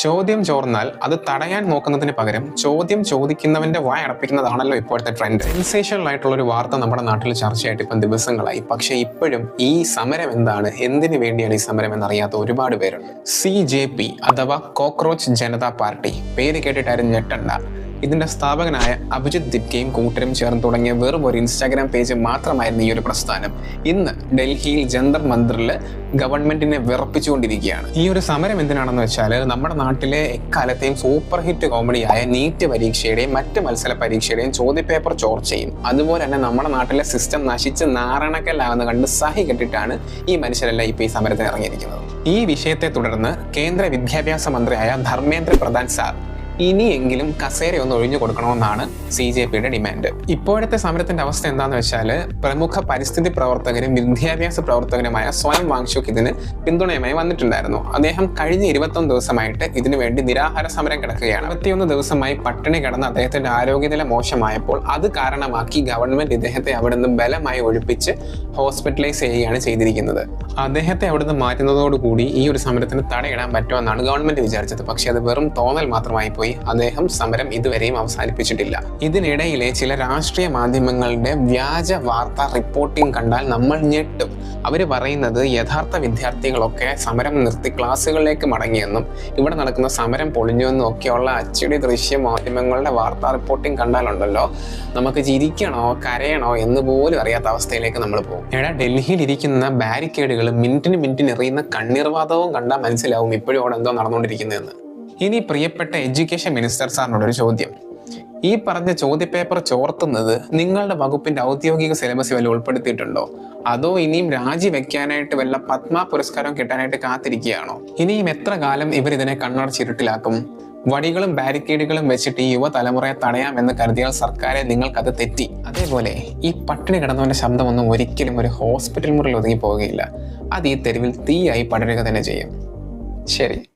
ചോദ്യം ചോർന്നാൽ അത് തടയാൻ നോക്കുന്നതിന് പകരം ചോദ്യം ചോദിക്കുന്നവന്റെ വായ അടപ്പിക്കുന്നതാണല്ലോ ഇപ്പോഴത്തെ ട്രെൻഡ്. സെൻസേഷണൽ ആയിട്ടുള്ള ഒരു വാർത്ത നമ്മുടെ നാട്ടിൽ ചർച്ചയായിട്ട് ഇപ്പം ദിവസങ്ങളായി. പക്ഷേ ഇപ്പോഴും ഈ സമരം എന്താണ്, എന്തിനു വേണ്ടിയാണ് ഈ സമരം എന്നറിയാത്ത ഒരുപാട് പേരുണ്ട്. CJP അഥവാ കോക്രോച്ച് ജനതാ പാർട്ടി, പേര് കേട്ടിട്ടാരും ഞെട്ടണ്ട. ഇതിന്റെ സ്ഥാപകനായ അഭിജിത്ത് ദിപ്കയും കൂട്ടരും ചേർന്ന് തുടങ്ങിയ വെറും ഒരു ഇൻസ്റ്റാഗ്രാം പേജ് മാത്രമായിരുന്നു ഈ ഒരു പ്രസ്ഥാനം. ഇന്ന് ഡൽഹിയിൽ ജന്തർ മന്ദിറിൽ ഗവൺമെന്റിനെ വിറപ്പിച്ചുകൊണ്ടിരിക്കുകയാണ്. ഈ ഒരു സമരം എന്തിനാണെന്ന് വെച്ചാൽ, നമ്മുടെ നാട്ടിലെ എക്കാലത്തെയും സൂപ്പർ ഹിറ്റ് കോമഡിയായ നീറ്റ് പരീക്ഷയുടെയും മറ്റ് മത്സര പരീക്ഷയുടെയും ചോദ്യപേപ്പർ ചോർച്ചയും അതുപോലെ തന്നെ നമ്മുടെ നാട്ടിലെ സിസ്റ്റം നശിച്ച് നാരണക്കല്ലാകുന്ന കണ്ട് സഹി കെട്ടിട്ടാണ് ഈ മനുഷ്യരെല്ലാം ഇപ്പോൾ ഈ സമരത്തിന് ഇറങ്ങിയിരിക്കുന്നത്. ഈ വിഷയത്തെ തുടർന്ന് കേന്ദ്ര വിദ്യാഭ്യാസ മന്ത്രിയായ ധർമ്മേന്ദ്ര പ്രധാൻ സാർ ഇനിയെങ്കിലും കസേര ഒന്ന് ഒഴിഞ്ഞു കൊടുക്കണമെന്നാണ് CJPയുടെ ഡിമാൻഡ്. ഇപ്പോഴത്തെ സമരത്തിന്റെ അവസ്ഥ എന്താണെന്ന് വെച്ചാൽ, പ്രമുഖ പരിസ്ഥിതി പ്രവർത്തകരും വിദ്യാഭ്യാസ പ്രവർത്തകരുമായ സ്വയം വാങ്ചുക് ഇതിന് പിന്തുണയുമായി വന്നിട്ടുണ്ടായിരുന്നു. അദ്ദേഹം കഴിഞ്ഞ 21 ദിവസമായിട്ട് ഇതിനു വേണ്ടി നിരാഹാര സമരം കിടക്കുകയാണ്. 21 ദിവസമായി പട്ടിണി കിടന്ന അദ്ദേഹത്തിന്റെ ആരോഗ്യനില മോശമായപ്പോൾ അത് കാരണമാക്കി ഗവൺമെന്റ് ഇദ്ദേഹത്തെ അവിടെ നിന്ന് ബലമായി ഒഴിപ്പിച്ച് ഹോസ്പിറ്റലൈസ് ചെയ്യുകയാണ് ചെയ്തിരിക്കുന്നത്. അദ്ദേഹത്തെ അവിടുന്ന് മാറ്റുന്നതോടുകൂടി ഈ ഒരു സമരത്തിന് തടയിടാൻ പറ്റുമെന്നാണ് ഗവൺമെന്റ് വിചാരിച്ചത്. പക്ഷെ അത് വെറും തോന്നൽ മാത്രമായി പോയി. അദ്ദേഹം സമരം ഇതുവരെയും അവസാനിപ്പിച്ചിട്ടില്ല. ഇതിനിടയിലെ ചില രാഷ്ട്രീയ മാധ്യമങ്ങളുടെ വ്യാജ വാർത്താ റിപ്പോർട്ടിംഗ് കണ്ടാൽ നമ്മൾ ഞെട്ടും. അവർ പറയുന്നത് യഥാർത്ഥ വിദ്യാർത്ഥികളൊക്കെ സമരം നിർത്തി ക്ലാസ്സുകളിലേക്ക് മടങ്ങിയെന്നും ഇവിടെ നടക്കുന്ന സമരം പൊളിഞ്ഞുവെന്നും ഒക്കെയുള്ള അച്ചടി ദൃശ്യ മാധ്യമങ്ങളുടെ വാർത്താ റിപ്പോർട്ടിംഗ് കണ്ടാലുണ്ടല്ലോ, നമുക്ക് ചിരിക്കണോ കരയണോ എന്ന് പോലും അറിയാത്ത അവസ്ഥയിലേക്ക് നമ്മൾ പോകും. ഡൽഹിയിൽ ഇരിക്കുന്ന ബാരിക്കേഡുകൾ മിനിറ്റിന് എറിയുന്ന കണ്ണീർവാതവും കണ്ടാൽ മനസ്സിലാവും ഇപ്പോഴും അവിടെ എന്തോ നടന്നുകൊണ്ടിരിക്കുന്നതെന്ന്. ഇനി പ്രിയപ്പെട്ട എഡ്യൂക്കേഷൻ മിനിസ്റ്റർ സാറിനോടൊരു ചോദ്യം. ഈ പറഞ്ഞ ചോദ്യപേപ്പർ ചോർത്തുന്നത് നിങ്ങളുടെ വകുപ്പിന്റെ ഔദ്യോഗിക സിലബസ് വല്ല ഉൾപ്പെടുത്തിയിട്ടുണ്ടോ? അതോ ഇനിയും രാജിവെക്കാനായിട്ട് വല്ല പത്മ പുരസ്കാരം കിട്ടാനായിട്ട് കാത്തിരിക്കുകയാണോ? ഇനിയും എത്ര കാലം ഇവരിതിനെ കണ്ണടച്ചിരുട്ടിലാക്കും? വടികളും ബാരിക്കേഡുകളും വെച്ചിട്ട് ഈ യുവതലമുറയെ തടയാമെന്ന് കരുതിയാൽ സർക്കാരെ നിങ്ങൾക്കത് തെറ്റി. അതേപോലെ ഈ പട്ടിണി കിടന്നവന്റെ ശബ്ദമൊന്നും ഒരിക്കലും ഒരു ഹോസ്പിറ്റൽ മുറിയിൽ ഒതുങ്ങി പോവുകയില്ല. അത് ഈ തെരുവിൽ തീയായി പടരുക തന്നെ ചെയ്യും. ശരി.